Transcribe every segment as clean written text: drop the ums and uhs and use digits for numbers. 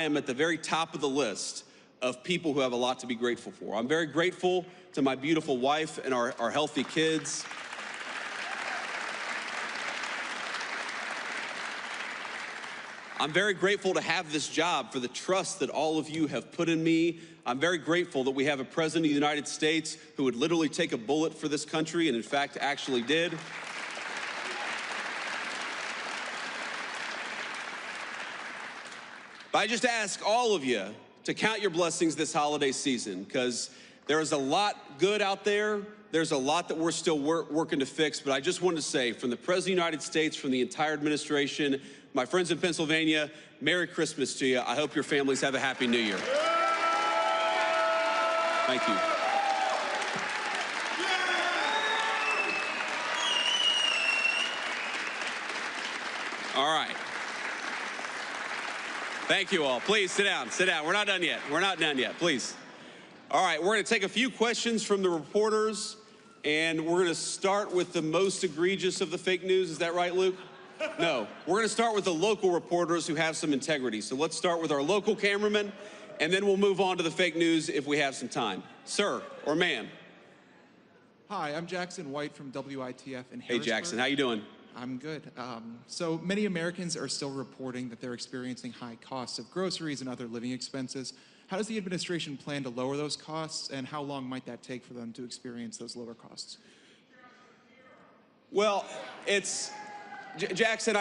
am at the very top of the list of people who have a lot to be grateful for. I'm very grateful to my beautiful wife and our healthy kids. I'm very grateful to have this job, for the trust that all of you have put in me. I'm very grateful that we have a president of the United States who would literally take a bullet for this country, and in fact actually did. But I just ask all of you to count your blessings this holiday season, because there is a lot good out there. There's a lot that we're still working to fix, but I just wanted to say, from the President of the United States, from the entire administration, my friends in Pennsylvania, Merry Christmas to you. I hope your families have a Happy New Year. Thank you. All right. Thank you all. Please sit down, sit down. We're not done yet. We're not done yet, please. All right, we're gonna take a few questions from the reporters, and we're gonna start with the most egregious of the fake news. Is that right, Luke? No, we're gonna start with the local reporters who have some integrity. So let's start with our local cameraman, and then we'll move on to the fake news if we have some time. Sir or ma'am? Hi, I'm Jackson White from WITF in Harrisburg. Hey Jackson, how you doing? I'm good. So many Americans are still reporting that they're experiencing high costs of groceries and other living expenses. How does the administration plan to lower those costs, and how long might that take for them to experience those lower costs? Well, Jackson,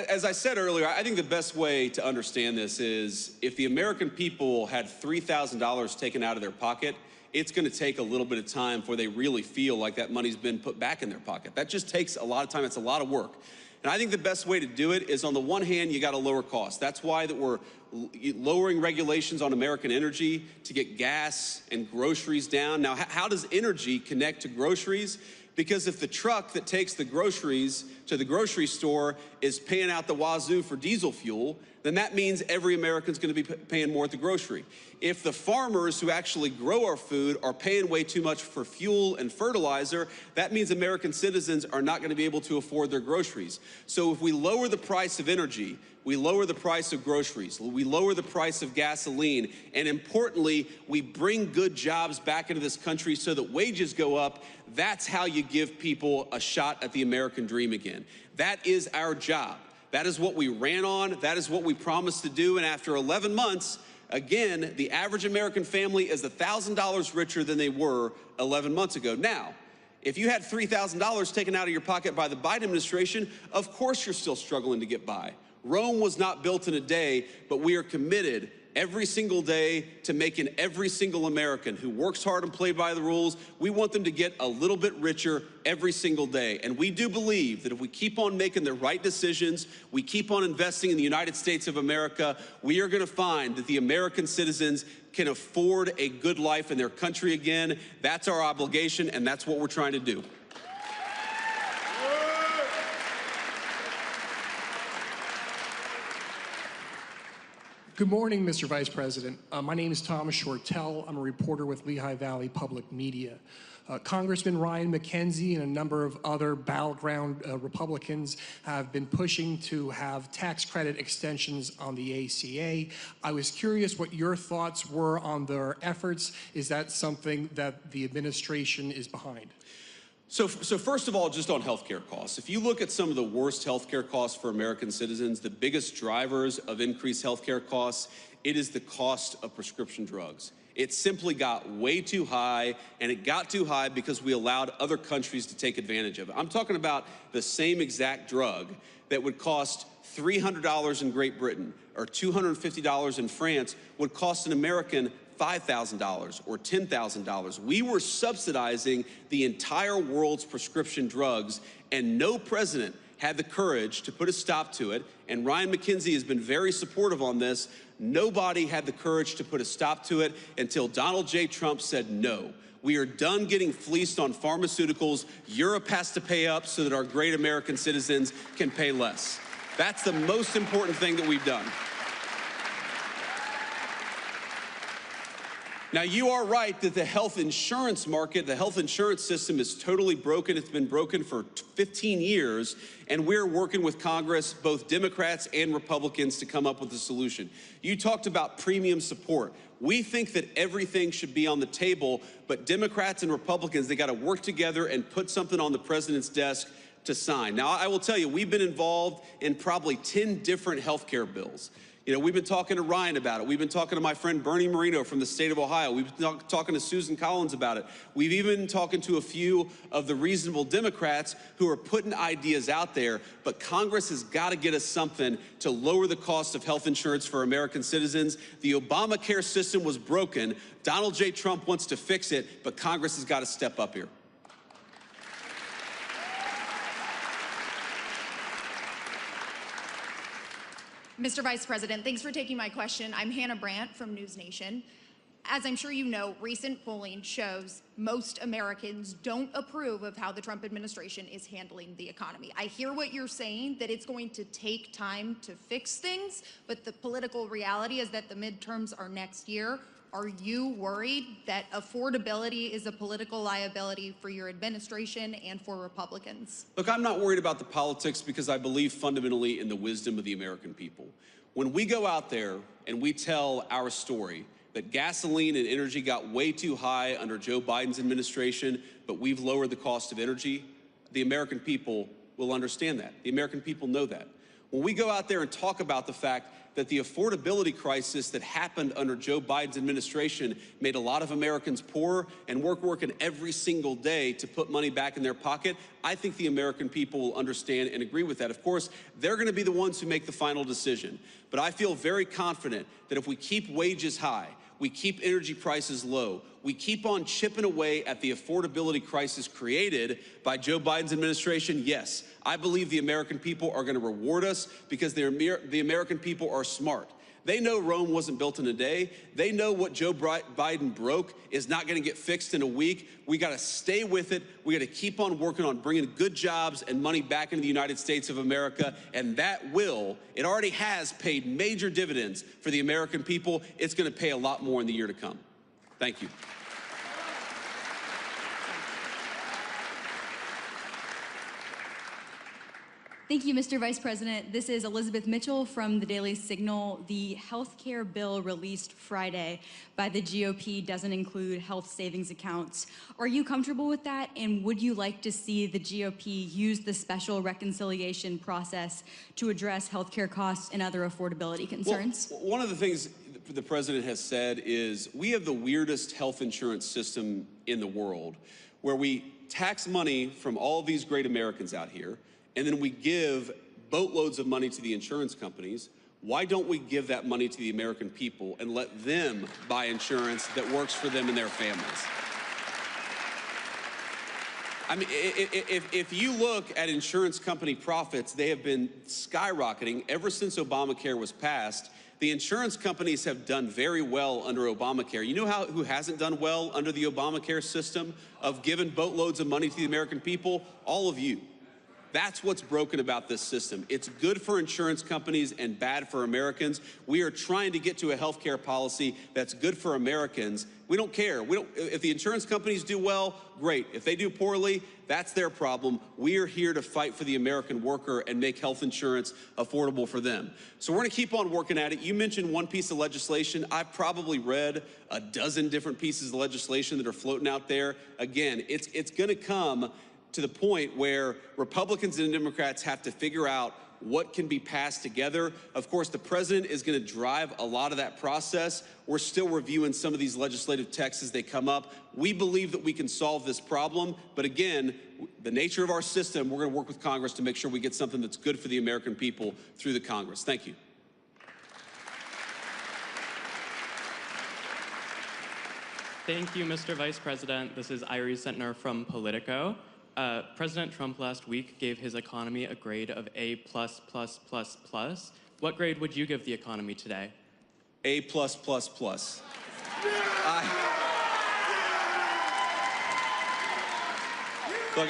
as I said earlier, I think the best way to understand this is if the American people had $3,000 taken out of their pocket, it's going to take a little bit of time before they really feel like that money's been put back in their pocket. That just takes a lot of time. It's a lot of work. And I think the best way to do it is, on the one hand, you got to lower costs. That's why that we're lowering regulations on American energy to get gas and groceries down. Now, how does energy connect to groceries? Because if the truck that takes the groceries to the grocery store is paying out the wazoo for diesel fuel, then that means every American's going to be paying more at the grocery. If the farmers who actually grow our food are paying way too much for fuel and fertilizer, that means American citizens are not going to be able to afford their groceries. So if we lower the price of energy, we lower the price of groceries, we lower the price of gasoline, and importantly, we bring good jobs back into this country so that wages go up, that's how you give people a shot at the American dream again. That is our job. That is what we ran on. That is what we promised to do. And after 11 months, again, the average American family is $1,000 richer than they were 11 months ago. Now, if you had $3,000 taken out of your pocket by the Biden administration, of course you're still struggling to get by. Rome was not built in a day, but we are committed every single day to making every single American who works hard and plays by the rules, we want them to get a little bit richer every single day. And we do believe that if we keep on making the right decisions, we keep on investing in the United States of America, we are going to find that the American citizens can afford a good life in their country again. That's our obligation, and that's what we're trying to do. Good morning, Mr. Vice President. My name is Thomas Shortell. I'm a reporter with Lehigh Valley Public Media. Congressman Ryan McKenzie and a number of other battleground Republicans have been pushing to have tax credit extensions on the ACA. I was curious what your thoughts were on their efforts. Is that something that the administration is behind? So first of all, just on healthcare costs, if you look at some of the worst healthcare costs for American citizens, the biggest drivers of increased healthcare costs, it is the cost of prescription drugs. It simply got way too high, and it got too high because we allowed other countries to take advantage of it. I'm talking about the same exact drug that would cost $300 in Great Britain or $250 in France would cost an American $5,000 or $10,000. We were subsidizing the entire world's prescription drugs, and no president had the courage to put a stop to it. And Ryan McKenzie has been very supportive on this. Nobody had the courage to put a stop to it until Donald J. Trump said no. We are done getting fleeced on pharmaceuticals. Europe has to pay up so that our great American citizens can pay less. That's the most important thing that we've done. Now, you are right that the health insurance market, the health insurance system is totally broken. It's been broken for 15 years, and we're working with Congress, both Democrats and Republicans, to come up with a solution. You talked about premium support. We think that everything should be on the table, but Democrats and Republicans, they got to work together and put something on the president's desk to sign. Now, I will tell you, we've been involved in probably 10 different health care bills. You know, we've been talking to Ryan about it. We've been talking to my friend Bernie Moreno from the state of Ohio. We've been talking to Susan Collins about it. We've even been talking to a few of the reasonable Democrats who are putting ideas out there. But Congress has got to get us something to lower the cost of health insurance for American citizens. The Obamacare system was broken. Donald J. Trump wants to fix it, but Congress has got to step up here. Mr. Vice President, thanks for taking my question. I'm Hannah Brandt from News Nation. As I'm sure you know, recent polling shows most Americans don't approve of how the Trump administration is handling the economy. I hear what you're saying, that it's going to take time to fix things, but the political reality is that the midterms are next year. Are you worried that affordability is a political liability for your administration and for Republicans? Look, I'm not worried about the politics because I believe fundamentally in the wisdom of the American people. When we go out there and we tell our story that gasoline and energy got way too high under Joe Biden's administration, but we've lowered the cost of energy, the American people will understand that. The American people know that. When we go out there and talk about the fact that the affordability crisis that happened under Joe Biden's administration made a lot of Americans poorer, and we're working every single day to put money back in their pocket, I think the American people will understand and agree with that. Of course, they're going to be the ones who make the final decision. But I feel very confident that if we keep wages high, we keep energy prices low, we keep on chipping away at the affordability crisis created by Joe Biden's administration, yes, I believe the American people are going to reward us because the American people are smart. They know Rome wasn't built in a day. They know what Joe Biden broke is not going to get fixed in a week. We got to stay with it. We got to keep on working on bringing good jobs and money back into the United States of America. And that will, it already has paid major dividends for the American people. It's going to pay a lot more in the year to come. Thank you. Thank you, Mr. Vice President. This is Elizabeth Mitchell from the Daily Signal. The health care bill released Friday by the GOP doesn't include health savings accounts. Are you comfortable with that? And would you like to see the GOP use the special reconciliation process to address health care costs and other affordability concerns? Well, one of the things the president has said is we have the weirdest health insurance system in the world, where we tax money from all of these great Americans out here, and then we give boatloads of money to the insurance companies. Why don't we give that money to the American people and let them buy insurance that works for them and their families? I mean, if you look at insurance company profits, they have been skyrocketing ever since Obamacare was passed. The insurance companies have done very well under Obamacare. You know who hasn't done well under the Obamacare system of giving boatloads of money to the American people? All of you. That's what's broken about this system. It's good for insurance companies and bad for Americans. We are trying to get to a health care policy that's good for Americans. We don't care. If the insurance companies do well, great. If they do poorly, that's their problem. We are here to fight for the American worker and make health insurance affordable for them. So we're going to keep on working at it. You mentioned one piece of legislation. I've probably read a dozen different pieces of legislation that are floating out there. Again, it's going to come to the point where Republicans and Democrats have to figure out what can be passed together. Of course, the president is going to drive a lot of that process. We're still reviewing some of these legislative texts as they come up. We believe that we can solve this problem, but again, the nature of our system, we're going to work with Congress to make sure we get something that's good for the American people through the Congress. Thank you. Thank you, Mr. Vice President. This is Irie Sentner from Politico. President Trump last week gave his economy a grade of A++++. What grade would you give the economy today? A++++. Look,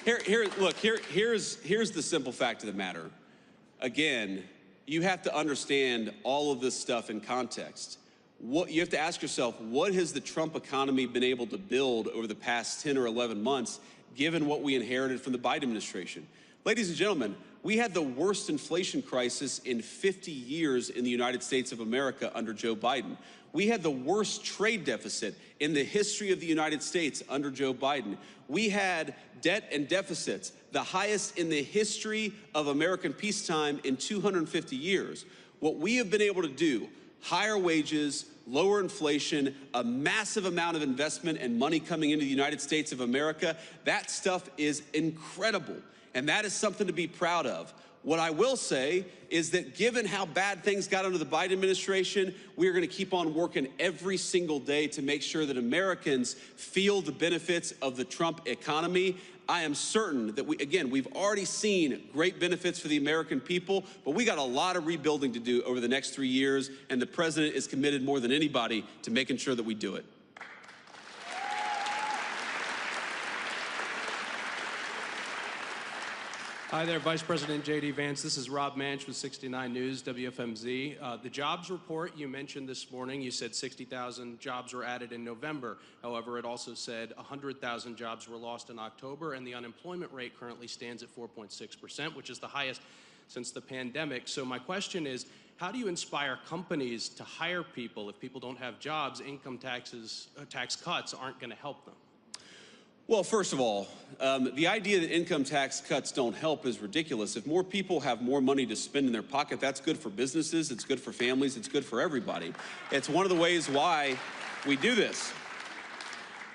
Here's the simple fact of the matter. Again, you have to understand all of this stuff in context. You have to ask yourself, what has the Trump economy been able to build over the past 10 or 11 months, given what we inherited from the Biden administration? Ladies and gentlemen, we had the worst inflation crisis in 50 years in the United States of America under Joe Biden. We had the worst trade deficit in the history of the United States under Joe Biden. We had debt and deficits, the highest in the history of American peacetime in 250 years. What we have been able to do, higher wages, lower inflation, a massive amount of investment and money coming into the United States of America, that stuff is incredible. And that is something to be proud of. What I will say is that given how bad things got under the Biden administration, we're going to keep on working every single day to make sure that Americans feel the benefits of the Trump economy. I am certain that we've already seen great benefits for the American people, but we got a lot of rebuilding to do over the next 3 years, and the president is committed more than anybody to making sure that we do it. Hi there, Vice President JD Vance. This is Rob Manch with 69 News, WFMZ. The jobs report you mentioned this morning, you said 60,000 jobs were added in November. However, it also said 100,000 jobs were lost in October, and the unemployment rate currently stands at 4.6%, which is the highest since the pandemic. So my question is, how do you inspire companies to hire people if people don't have jobs? Income tax cuts aren't going to help them. Well, first of all, the idea that income tax cuts don't help is ridiculous. If more people have more money to spend in their pocket, that's good for businesses, it's good for families, it's good for everybody. It's one of the ways why we do this.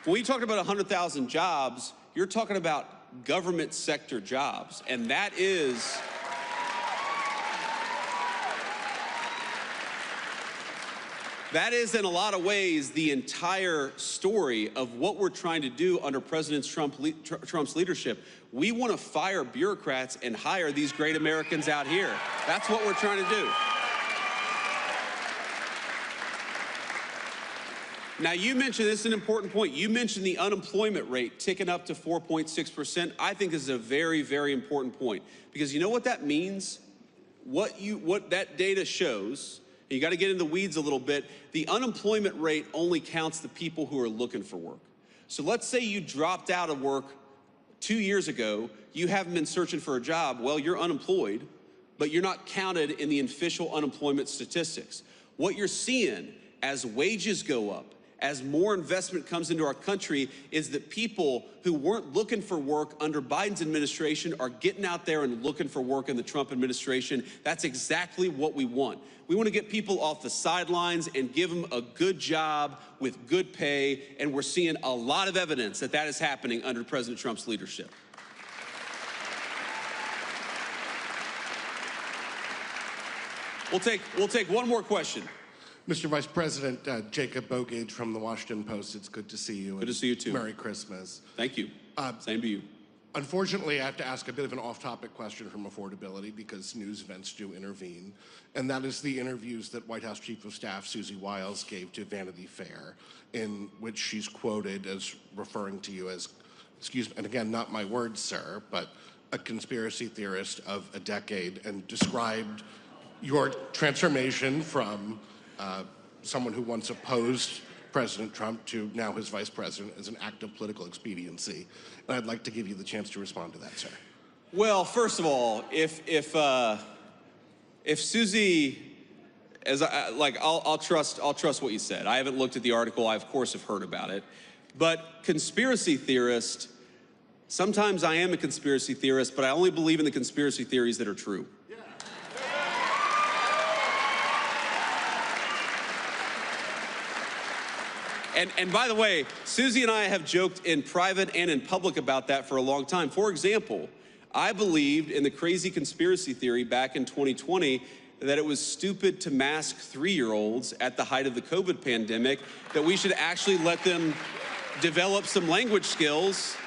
When you talk about 100,000 jobs, you're talking about government sector jobs, and that is in a lot of ways the entire story of what we're trying to do under President Trump's leadership. We want to fire bureaucrats and hire these great Americans out here. That's what we're trying to do. Now, you mentioned, this is an important point, you mentioned the unemployment rate ticking up to 4.6%. I think this is a very, very important point, because you know what that means? What that data shows, you got to get in the weeds a little bit. The unemployment rate only counts the people who are looking for work. So let's say you dropped out of work 2 years ago, you haven't been searching for a job. Well, you're unemployed, but you're not counted in the official unemployment statistics. What you're seeing as wages go up, as more investment comes into our country, is that people who weren't looking for work under Biden's administration are getting out there and looking for work in the Trump administration. That's exactly what we want. We want to get people off the sidelines and give them a good job with good pay, and we're seeing a lot of evidence that that is happening under President Trump's leadership. We'll take one more question. Mr. Vice President, Jacob Bogage from the Washington Post. It's good to see you. Good to see you too. Merry Christmas. Thank you. Same to you. Unfortunately, I have to ask a bit of an off-topic question from Affordability because news events do intervene, and that is the interviews that White House Chief of Staff Susie Wiles gave to Vanity Fair, in which she's quoted as referring to you as, excuse me, and again, not my words, sir, but a conspiracy theorist of a decade, and described your transformation from someone who once opposed President Trump to now his vice president as an act of political expediency. And I'd like to give you the chance to respond to that, sir. Well, first of all, if Susie, I'll trust what you said. I haven't looked at the article. I of course have heard about it. But conspiracy theorist, sometimes I am a conspiracy theorist, but I only believe in the conspiracy theories that are true. And by the way, Susie and I have joked in private and in public about that for a long time. For example, I believed in the crazy conspiracy theory back in 2020 that it was stupid to mask 3-year-olds at the height of the COVID pandemic, that we should actually let them develop some language skills.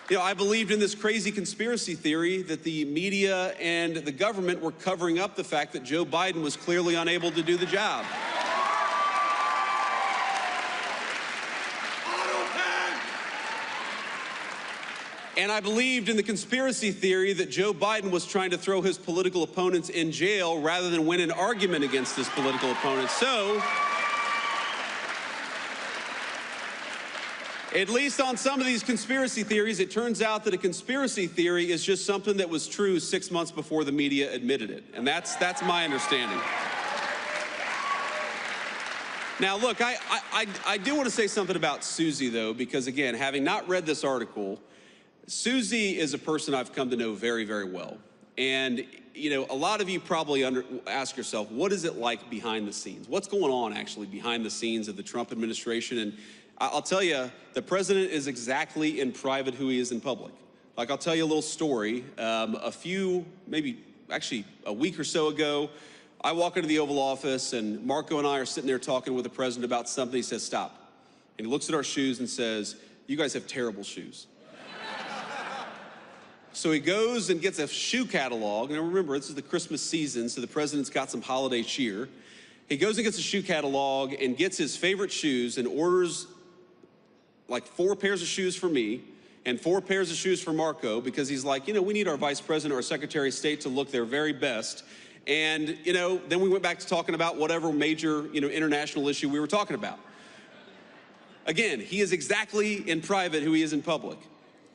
You know, I believed in this crazy conspiracy theory that the media and the government were covering up the fact that Joe Biden was clearly unable to do the job. And I believed in the conspiracy theory that Joe Biden was trying to throw his political opponents in jail rather than win an argument against his political opponents. So, at least on some of these conspiracy theories, it turns out that a conspiracy theory is just something that was true 6 months before the media admitted it. And that's my understanding. Now, look, I do want to say something about Susie, though, because, again, having not read this article, Susie is a person I've come to know very, very well. And, you know, a lot of you probably ask yourself, what is it like behind the scenes? What's going on, actually, behind the scenes of the Trump administration? And I'll tell you, the president is exactly in private who he is in public. Like, I'll tell you a little story. Maybe a week or so ago, I walk into the Oval Office, and Marco and I are sitting there talking with the president about something. He says, stop. And he looks at our shoes and says, you guys have terrible shoes. So he goes and gets a shoe catalog. And remember, this is the Christmas season, so the president's got some holiday cheer. He goes and gets a shoe catalog and gets his favorite shoes and orders like 4 pairs of shoes for me and 4 pairs of shoes for Marco, because he's like, you know, we need our vice president or secretary of state to look their very best. And, you know, then we went back to talking about whatever major, you know, international issue we were talking about. Again, he is exactly in private who he is in public.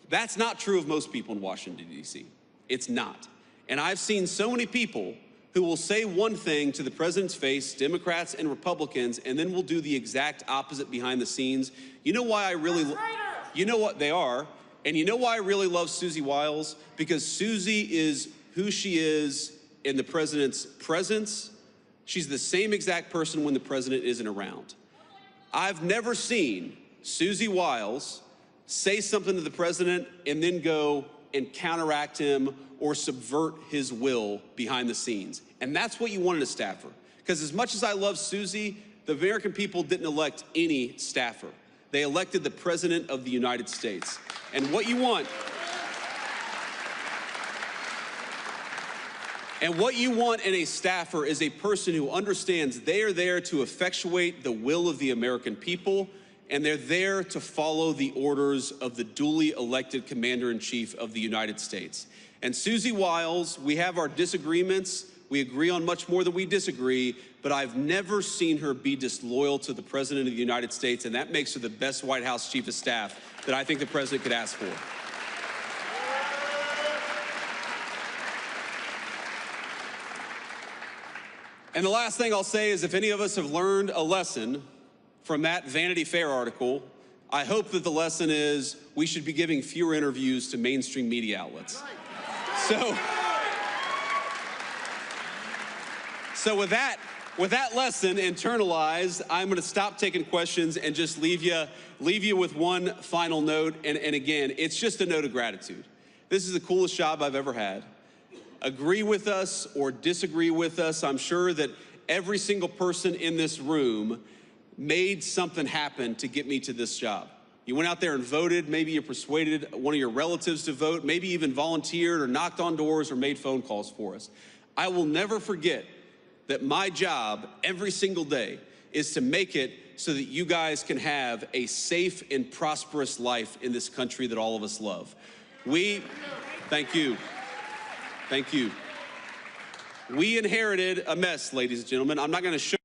That's not true of most people in Washington, D.C. It's not. And I've seen so many people who will say one thing to the president's face, Democrats and Republicans, and then will do the exact opposite behind the scenes. You know why I really, you know what they are, and you know why I really love Susie Wiles? Because Susie is who she is in the president's presence. She's the same exact person when the president isn't around. I've never seen Susie Wiles say something to the president and then go and counteract him or subvert his will behind the scenes. And that's what you want in a staffer. Because as much as I love Susie, the American people didn't elect any staffer. They elected the President of the United States. And what you want, in a staffer is a person who understands they are there to effectuate the will of the American people, and they're there to follow the orders of the duly elected Commander-in-Chief of the United States. And Susie Wiles, we have our disagreements. We agree on much more than we disagree, but I've never seen her be disloyal to the President of the United States, and that makes her the best White House Chief of Staff that I think the President could ask for. And the last thing I'll say is, if any of us have learned a lesson from that Vanity Fair article, I hope that the lesson is we should be giving fewer interviews to mainstream media outlets. So with that lesson internalized, I'm going to stop taking questions and just leave you with one final note. And again, it's just a note of gratitude. This is the coolest job I've ever had. Agree with us or disagree with us, I'm sure that every single person in this room made something happen to get me to this job. You went out there and voted. Maybe you persuaded one of your relatives to vote, maybe even volunteered or knocked on doors or made phone calls for us. I will never forget that my job every single day is to make it so that you guys can have a safe and prosperous life in this country that all of us love. Thank you. Thank you. We inherited a mess, ladies and gentlemen. I'm not going to show